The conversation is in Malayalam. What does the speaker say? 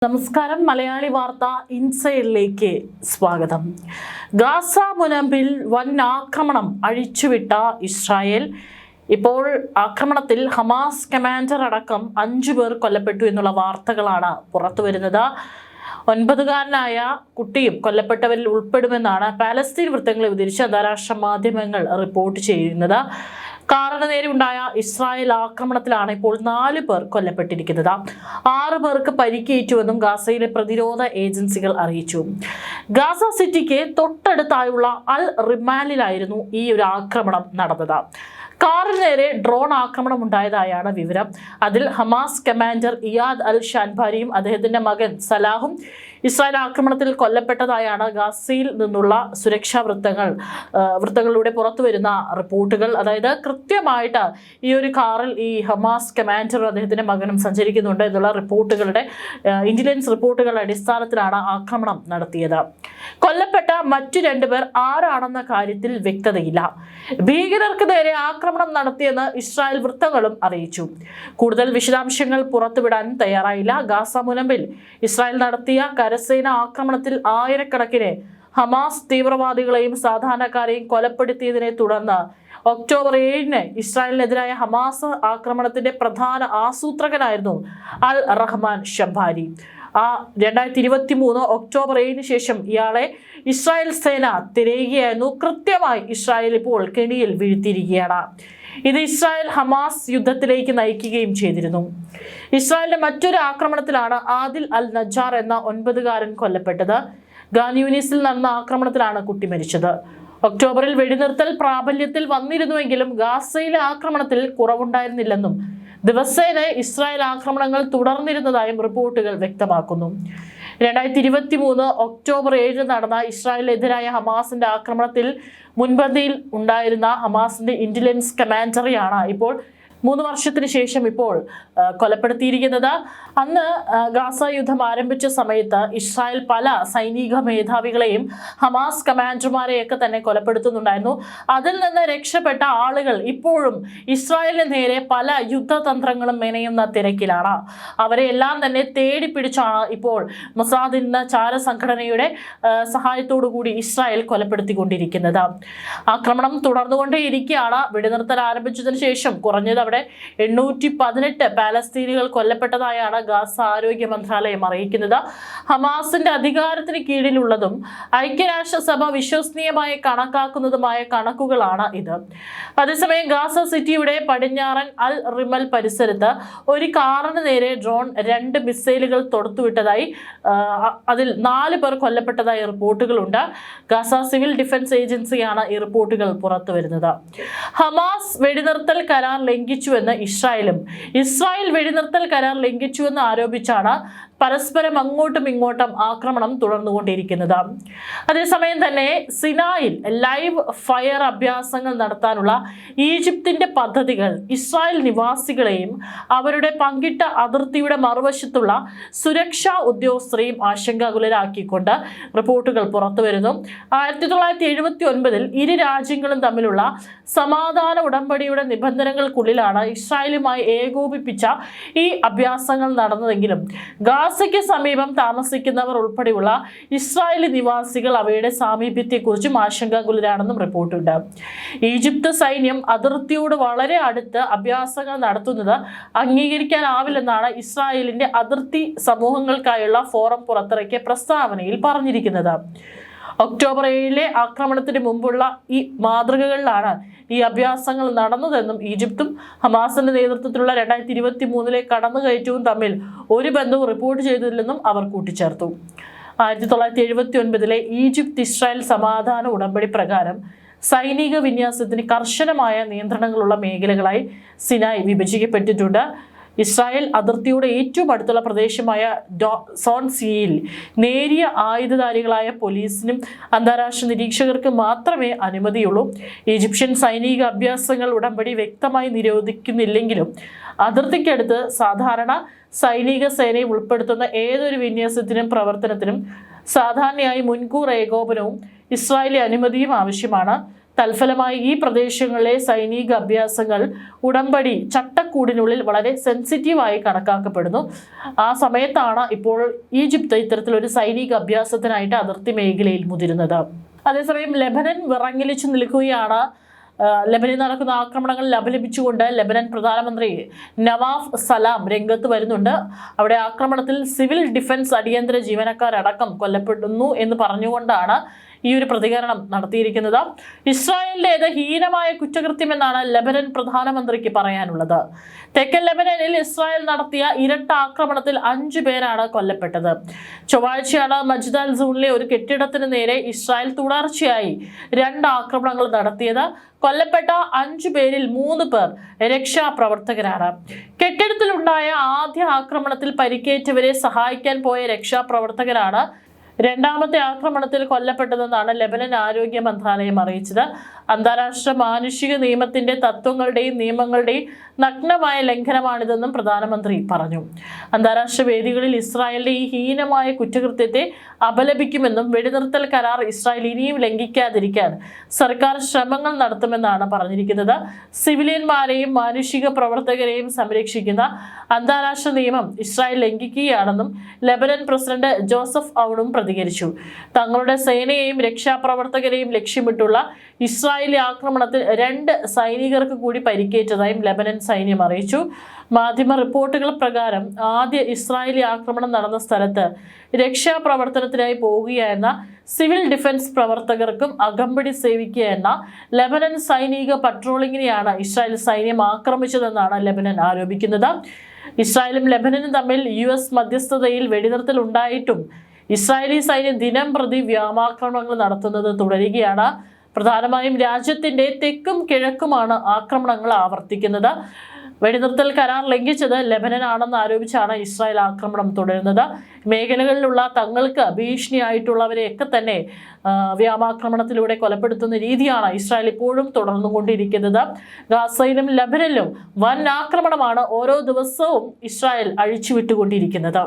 നമസ്കാരം. മലയാളി വാർത്ത ഇൻസൈഡിലേക്ക് സ്വാഗതം. ഗാസ മുനമ്പിൽ വൻ ആക്രമണം അഴിച്ചുവിട്ട ഇസ്രായേൽ. ഇപ്പോൾ ആക്രമണത്തിൽ ഹമാസ് കമാൻഡർ അടക്കം 5 പേർ കൊല്ലപ്പെട്ടു എന്നുള്ള വാർത്തകളാണ് പുറത്തു വരുന്നത്. 9-കാരനായ കുട്ടിയും കൊല്ലപ്പെട്ടവരിൽ ഉൾപ്പെടുമെന്നാണ് പാലസ്തീൻ വൃത്തങ്ങളെ ഉദ്ധരിച്ച് അന്താരാഷ്ട്ര മാധ്യമങ്ങൾ റിപ്പോർട്ട് ചെയ്യുന്നത്. കാറിന് നേരെ ഉണ്ടായ ഇസ്രായേൽ ആക്രമണത്തിലാണ് ഇപ്പോൾ 4 പേർ കൊല്ലപ്പെട്ടിരിക്കുന്നത്. 6 പേർക്ക് പരിക്കേറ്റുവെന്നും ഗാസയിലെ പ്രതിരോധ ഏജൻസികൾ അറിയിച്ചു. ഗാസ സിറ്റിക്ക് തൊട്ടടുത്തായുള്ള അൽ റിമാലിലായിരുന്നു ഈ ഒരു ആക്രമണം നടന്നത്. കാറിന് നേരെ ഡ്രോൺ ആക്രമണം ഉണ്ടായതായാണ് വിവരം. അതിൽ ഹമാസ് കമാൻഡർ ഇയാദ് അൽ ഷാൻബാരിയും അദ്ദേഹത്തിന്റെ മകൻ സലാഹും ഇസ്രായേൽ ആക്രമണത്തിൽ കൊല്ലപ്പെട്ടതായാണ് ഗാസയിൽ നിന്നുള്ള സുരക്ഷാ വൃത്തങ്ങളിലൂടെ പുറത്തു വരുന്ന റിപ്പോർട്ടുകൾ. അതായത് കൃത്യമായിട്ട് ഈ ഒരു കാറിൽ ഈ ഹമാസ് കമാൻഡറും അദ്ദേഹത്തിന്റെ മകനും സഞ്ചരിക്കുന്നുണ്ട് എന്നുള്ള ഇന്റലിജൻസ് റിപ്പോർട്ടുകളുടെ അടിസ്ഥാനത്തിലാണ് ആക്രമണം നടത്തിയത്. കൊല്ലപ്പെട്ട മറ്റു 2 പേർ ആരാണെന്ന കാര്യത്തിൽ വ്യക്തതയില്ല. ഭീകരർക്ക് നേരെ ആക്രമണം നടത്തിയെന്ന് ഇസ്രായേൽ വൃത്തങ്ങളും അറിയിച്ചു. കൂടുതൽ വിശദാംശങ്ങൾ പുറത്തുവിടാൻ തയ്യാറായില്ല. ഗാസ മുനമ്പിൽ ഇസ്രായേൽ നടത്തിയ കരസേന ആക്രമണത്തിൽ ആയിരക്കണക്കിന് ഹമാസ് തീവ്രവാദികളെയും സാധാരണക്കാരെയും കൊലപ്പെടുത്തിയതിനെ തുടർന്ന് ഒക്ടോബർ 7-ന് ഇസ്രായേലിനെതിരായ ഹമാസ് ആക്രമണത്തിന്റെ പ്രധാന ആസൂത്രകനായിരുന്നു അൽ റഹ്മാൻ ഷംബാരി. 2023 ഒക്ടോബർ 7-ന് ശേഷം ഇയാളെ ഇസ്രായേൽ സേന തിരയുകയായിരുന്നു. കൃത്യമായി ഇസ്രായേൽ ഇപ്പോൾ കെണിയിൽ വീഴ്ത്തിയിരിക്കുകയാണ്. ഇത് ഇസ്രായേൽ ഹമാസ് യുദ്ധത്തിലേക്ക് നയിക്കുകയും ചെയ്തിരുന്നു. ഇസ്രായേലിന്റെ മറ്റൊരു ആക്രമണത്തിലാണ് ആദിൽ അൽ നജാർ എന്ന 9-കാരൻ കൊല്ലപ്പെട്ടത്. ഖാൻ യൂനിസിൽ നടന്ന ആക്രമണത്തിലാണ് കുട്ടി മരിച്ചത്. ഒക്ടോബറിൽ വെടിനിർത്തൽ പ്രാബല്യത്തിൽ വന്നിരുന്നുവെങ്കിലും ഗാസയിലെ ആക്രമണത്തിൽ കുറവുണ്ടായിരുന്നില്ലെന്നും ദിവസേന ഇസ്രായേൽ ആക്രമണങ്ങൾ തുടർന്നിരുന്നതായും റിപ്പോർട്ടുകൾ വ്യക്തമാക്കുന്നു. 2023 ഒക്ടോബർ 7 നടന്ന ഇസ്രായേലിനെതിരായ ഹമാസിന്റെ ആക്രമണത്തിൽ മുൻപന്തിയിൽ ഉണ്ടായിരുന്ന ഹമാസിന്റെ ഇന്റലിജൻസ് കമാൻഡറെയാണ് ഇപ്പോൾ 3 വർഷത്തിന് ശേഷം ഇപ്പോൾ കൊലപ്പെടുത്തിയിരിക്കുന്നത്. അന്ന് ഗാസ യുദ്ധം ആരംഭിച്ച സമയത്ത് ഇസ്രായേൽ പല സൈനിക മേധാവികളെയും ഹമാസ് കമാൻഡർമാരെയൊക്കെ തന്നെ കൊലപ്പെടുത്തുന്നുണ്ടായിരുന്നു. അതിൽ നിന്ന് രക്ഷപ്പെട്ട ആളുകൾ ഇപ്പോഴും ഇസ്രായേലിന് നേരെ പല യുദ്ധതന്ത്രങ്ങളും മെനയുന്ന തിരക്കിലാണ്. അവരെ എല്ലാം തന്നെ തേടിപ്പിടിച്ചാണ് ഇപ്പോൾ മൊസാദ് എന്ന ചാരസംഘടനയുടെ സഹായത്തോടു കൂടി ഇസ്രായേൽ കൊലപ്പെടുത്തിക്കൊണ്ടിരിക്കുന്നത്. ആക്രമണം തുടർന്നുകൊണ്ടേയിരിക്കുകയാണ്. വെടിനിർത്തൽ ആരംഭിച്ചതിന് ശേഷം കുറഞ്ഞത് 818 പാലസ്തീനികൾ കൊല്ലപ്പെട്ടതായാണ് ഗാസ ആരോഗ്യ മന്ത്രാലയം അറിയിക്കുന്നത്. ഹമാസിന്റെ അധികാരത്തിന് കീഴിലുള്ളതും ഐക്യരാഷ്ട്രസഭ വിശ്വസനീയമായി കണക്കാക്കുന്നതുമായ കണക്കുകളാണ് ഇത്. അതേസമയം ഗാസ സിറ്റിയുടെ പടിഞ്ഞാറൻ അൽ റിമൽ പരിസരത്ത് ഒരു കാറിന് നേരെ ഡ്രോൺ 2 മിസൈലുകൾ തൊടുത്തുവിട്ടതായി അതിൽ 4 പേർ കൊല്ലപ്പെട്ടതായി റിപ്പോർട്ടുകളുണ്ട്. ഗാസ സിവിൽ ഡിഫൻസ് ഏജൻസിയാണ് ഈ റിപ്പോർട്ടുകൾ പുറത്തുവരുന്നത്. ഹമാസ് വെടിനിർത്തൽ കരാർ ലംഘിച്ചുവെന്ന് ഇസ്രായേൽ വെടിനിർത്തൽ കരാർ ലംഘിച്ചുവെന്ന് ആരോപിച്ചാണ് പരസ്പരം അങ്ങോട്ടും ഇങ്ങോട്ടും ആക്രമണം തുടർന്നുകൊണ്ടിരിക്കുന്നത്. അതേസമയം തന്നെ സിനായിൽ ലൈവ് ഫയർ അഭ്യാസങ്ങൾ നടത്താനുള്ള ഈജിപ്തിന്റെ പദ്ധതികൾ ഇസ്രായേൽ നിവാസികളെയും അവരുടെ പങ്കിട്ട അതിർത്തിയുടെ മറുവശത്തുള്ള സുരക്ഷാ ഉദ്യോഗസ്ഥരെയും ആശങ്കാകുലരാക്കിക്കൊണ്ട് റിപ്പോർട്ടുകൾ പുറത്തുവരുന്നു. 1979 ഇരു രാജ്യങ്ങളും തമ്മിലുള്ള സമാധാന ഉടമ്പടിയുടെ നിബന്ധനകൾക്കുള്ളിലാണ് ഇസ്രായേലുമായി ഏകോപിപ്പിച്ച ഈ അഭ്യാസങ്ങൾ നടന്നതെങ്കിലും ഗാസയ്ക്ക് സമീപം താമസിക്കുന്നവർ ഉൾപ്പെടെയുള്ള ഇസ്രായേലി നിവാസികൾ അവയുടെ സാമീപ്യത്തെക്കുറിച്ചും ആശങ്കാകുലരാണെന്നും റിപ്പോർട്ടുണ്ട്. ഈജിപ്ത് സൈന്യം അതിർത്തിയോട് വളരെ അടുത്ത് അഭ്യാസങ്ങൾ നടത്തുന്നത് അംഗീകരിക്കാനാവില്ലെന്നാണ് ഇസ്രായേലിന്റെ അതിർത്തി സമൂഹങ്ങൾക്കായുള്ള ഫോറം പുറത്തിറക്കിയ പ്രസ്താവനയിൽ പറഞ്ഞിരിക്കുന്നത്. ഒക്ടോബർ 7-ലെ ആക്രമണത്തിന് മുമ്പുള്ള ഈ മാതൃകകളിലാണ് ഈ അഭ്യാസങ്ങൾ നടന്നതെന്നും ഈജിപ്തും ഹമാസിന്റെ നേതൃത്വത്തിലുള്ള 2023-ലെ കടന്നുകയറ്റവും തമ്മിൽ ഒരു ബന്ധവും റിപ്പോർട്ട് ചെയ്തില്ലെന്നും അവർ കൂട്ടിച്ചേർത്തു. 1979-ലെ ഈജിപ്ത് ഇസ്രായേൽ സമാധാന ഉടമ്പടി പ്രകാരം സൈനിക വിന്യാസത്തിന് കർശനമായ നിയന്ത്രണങ്ങളുള്ള മേഖലകളായി സിനായ് വിഭജിക്കപ്പെട്ടിട്ടുണ്ട്. ഇസ്രായേൽ അതിർത്തിയുടെ ഏറ്റവും അടുത്തുള്ള പ്രദേശമായ സോൺ സിയിൽ നേരിയ ആയുധധാരികളായ പോലീസിനും അന്താരാഷ്ട്ര നിരീക്ഷകർക്ക് മാത്രമേ അനുമതിയുള്ളൂ. ഈജിപ്ഷ്യൻ സൈനിക അഭ്യാസങ്ങൾ ഉടമ്പടി വ്യക്തമായി നിരോധിക്കുന്നില്ലെങ്കിലും അതിർത്തിക്കടുത്ത് സാധാരണ സൈനിക സേനയെ ഉൾപ്പെടുത്തുന്ന ഏതൊരു വിന്യാസത്തിനും പ്രവർത്തനത്തിനും സാധാരണയായി മുൻകൂർ ഏകോപനവും ഇസ്രായേലി അനുമതിയും ആവശ്യമാണ്. തൽഫലമായി ഈ പ്രദേശങ്ങളിലെ സൈനിക അഭ്യാസങ്ങൾ ഉടമ്പടി ചട്ടക്കൂടിനുള്ളിൽ വളരെ സെൻസിറ്റീവായി കണക്കാക്കപ്പെടുന്നു. ആ സമയത്താണ് ഇപ്പോൾ ഈജിപ്ത് ഇത്തരത്തിലൊരു സൈനിക അഭ്യാസത്തിനായിട്ട് അതിർത്തി മേഖലയിൽ മുതിരുന്നത്. അതേസമയം ലെബനൻ വിറങ്ങിലിച്ചു നിൽക്കുകയാണ്. ലെബനിൽ നടക്കുന്ന ആക്രമണങ്ങളിൽ അപലപിച്ചുകൊണ്ട് ലെബനൻ പ്രധാനമന്ത്രി നവാഫ് സലാം രംഗത്ത് വരുന്നുണ്ട്. അവിടെ ആക്രമണത്തിൽ സിവിൽ ഡിഫൻസ് അടിയന്തര ജീവനക്കാരടക്കം കൊല്ലപ്പെടുന്നു എന്ന് പറഞ്ഞുകൊണ്ടാണ് ഈ ഒരു പ്രതികരണം നടത്തിയിരിക്കുന്നത്. ഇസ്രായേലിൻ്റേത് ഹീനമായ കുറ്റകൃത്യമെന്നാണ് ലെബനൻ പ്രധാനമന്ത്രിക്ക് പറയാനുള്ളത്. തെക്കൻ ലെബനനിൽ ഇസ്രായേൽ നടത്തിയ ഇരട്ട ആക്രമണത്തിൽ 5 പേരാണ് കൊല്ലപ്പെട്ടത്. ചൊവ്വാഴ്ചയാണ് മജ്ദാൽ സൂണിലെ ഒരു കെട്ടിടത്തിന് നേരെ ഇസ്രായേൽ തുടർച്ചയായി 2 ആക്രമണങ്ങൾ നടത്തിയത്. കൊല്ലപ്പെട്ട 5 പേരിൽ 3 പേർ രക്ഷാപ്രവർത്തകരാണ്. കെട്ടിടത്തിലുണ്ടായ ആദ്യ ആക്രമണത്തിൽ പരിക്കേറ്റവരെ സഹായിക്കാൻ പോയ രക്ഷാപ്രവർത്തകരാണ് രണ്ടാമത്തെ ആക്രമണത്തിൽ കൊല്ലപ്പെട്ടതെന്നാണ് ലെബനൻ ആരോഗ്യ മന്ത്രാലയം അറിയിച്ചത്. അന്താരാഷ്ട്ര മാനുഷിക നിയമത്തിന്റെ തത്വങ്ങളുടെയും നിയമങ്ങളുടെയും നഗ്നമായ ലംഘനമാണിതെന്നും പ്രധാനമന്ത്രി പറഞ്ഞു. അന്താരാഷ്ട്ര വേദികളിൽ ഇസ്രായേലിന്റെ ഈ ഹീനമായ കുറ്റകൃത്യത്തെ അപലപിക്കുമെന്നും വെടിനിർത്തൽ കരാർ ഇസ്രായേൽ ഇനിയും ലംഘിക്കാതിരിക്കാൻ സർക്കാർ ശ്രമങ്ങൾ നടത്തുമെന്നാണ് പറഞ്ഞിരിക്കുന്നത്. സിവിലിയന്മാരെയും മാനുഷിക പ്രവർത്തകരെയും സംരക്ഷിക്കുന്ന അന്താരാഷ്ട്ര നിയമം ഇസ്രായേൽ ലംഘിക്കുകയാണെന്നും ലെബനൻ പ്രസിഡന്റ് ജോസഫ് ഔണും പ്രതികരിച്ചു. തങ്ങളുടെ സേനയെയും രക്ഷാപ്രവർത്തകരെയും ലക്ഷ്യമിട്ടുള്ള ഇസ്രായേലി ആക്രമണത്തിൽ 2 സൈനികർക്ക് കൂടി പരിക്കേറ്റതായും ലെബനൻ സൈന്യം അറിയിച്ചു. മാധ്യമ റിപ്പോർട്ടുകൾ പ്രകാരം ആദ്യ ഇസ്രായേലി ആക്രമണം നടന്ന സ്ഥലത്ത് രക്ഷാപ്രവർത്തനത്തിനായി പോകുകയെന്ന സിവിൽ ഡിഫൻസ് പ്രവർത്തകർക്കും അകമ്പടി സേവിക്കുകയെന്ന ലെബനൻ സൈനിക പട്രോളിങ്ങിനെയാണ് ഇസ്രായേൽ സൈന്യം ആക്രമിച്ചതെന്നാണ് ലെബനൻ ആരോപിക്കുന്നത്. ഇസ്രായേലും ലെബനനും തമ്മിൽ US മധ്യസ്ഥതയിൽ വെടിനിർത്തൽ ഉണ്ടായിട്ടും ഇസ്രായേലി സൈന്യം ദിനം പ്രതി വ്യോമാക്രമണങ്ങൾ നടത്തുന്നത് തുടരുകയാണ്. പ്രധാനമായും രാജ്യത്തിന്റെ തെക്കും കിഴക്കുമാണ് ആക്രമണങ്ങൾ ആവർത്തിക്കുന്നത്. വെടിനിർത്തൽ കരാർ ലംഘിച്ചത് ലെബനനാണെന്ന് ആരോപിച്ചാണ് ഇസ്രായേൽ ആക്രമണം തുടരുന്നത്. മേഖലകളിലുള്ള തങ്ങൾക്ക് ഭീഷണിയായിട്ടുള്ളവരെയൊക്കെ തന്നെ വ്യോമാക്രമണത്തിലൂടെ കൊലപ്പെടുത്തുന്ന രീതിയാണ് ഇസ്രായേൽ ഇപ്പോഴും തുടർന്നുകൊണ്ടിരിക്കുന്നത്. ഗാസയിലും ലെബനനിലും വൻ ആക്രമണമാണ് ഓരോ ദിവസവും ഇസ്രായേൽ അഴിച്ചുവിട്ടുകൊണ്ടിരിക്കുന്നത്.